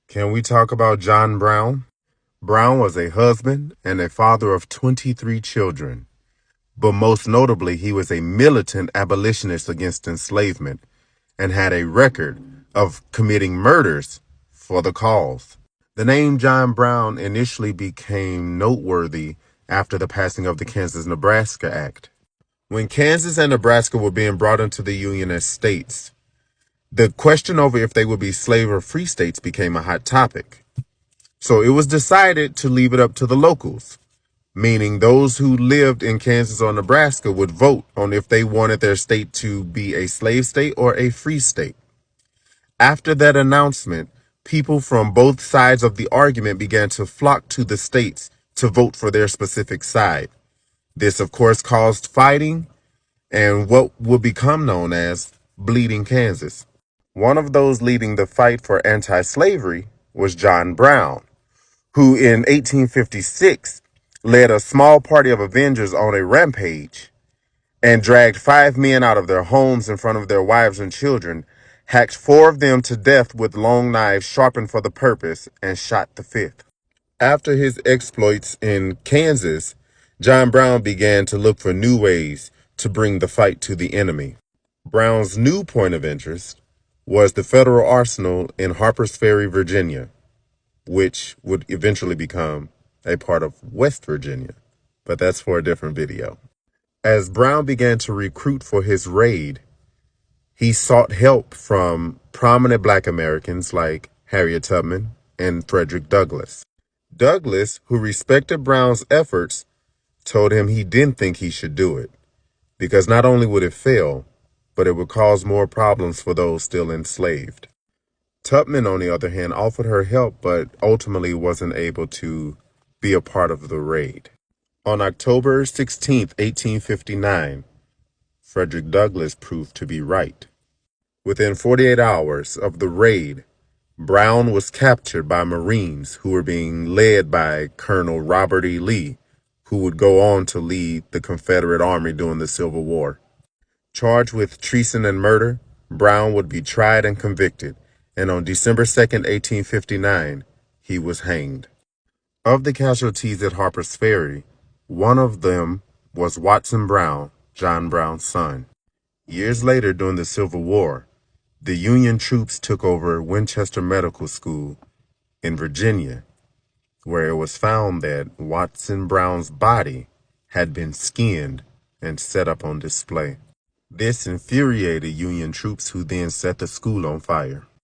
Can we talk about John Brown? Brown was a husband and a father of 23 children, but most notably, he was a militant abolitionist against enslavement and had a record of committing murders for the cause. The name John Brown initially became noteworthy after the passing of the Kansas-Nebraska Act. When Kansas and Nebraska were being brought into the Union as states, the question over if they would be slave or free states became a hot topic. So it was decided to leave it up to the locals, meaning those who lived in Kansas or Nebraska would vote on if they wanted their state to be a slave state or a free state. After that announcement, people from both sides of the argument began to flock to the states to vote for their specific side. This, of course, caused fighting and what would become known as Bleeding Kansas. One of those leading the fight for anti-slavery was John Brown, who in 1856 led a small party of Avengers on a rampage and dragged 5 men out of their homes in front of their wives and children, hacked 4 of them to death with long knives sharpened for the purpose, and shot the 5th. After his exploits in Kansas, John Brown began to look for new ways to bring the fight to the enemy. Brown's new point of interest was the federal arsenal in Harpers Ferry, Virginia, which would eventually become a part of West Virginia, but that's for a different video. As Brown began to recruit for his raid, he sought help from prominent Black Americans like Harriet Tubman and Frederick Douglass. Douglass, who respected Brown's efforts, told him he didn't think he should do it, because not only would it fail, but it would cause more problems for those still enslaved. Tubman, on the other hand, offered her help, but ultimately wasn't able to be a part of the raid. On October 16, 1859, Frederick Douglass proved to be right. Within 48 hours of the raid, Brown was captured by Marines who were being led by Colonel Robert E. Lee, who would go on to lead the Confederate Army during the Civil War. Charged with treason and murder, Brown would be tried and convicted, and on December 2nd, 1859, he was hanged. Of the casualties at Harper's Ferry, one of them was Watson Brown, John Brown's son. Years later, during the Civil War, the Union troops took over Winchester Medical School in Virginia, where it was found that Watson Brown's body had been skinned and set up on display. This infuriated Union troops, who then set the school on fire.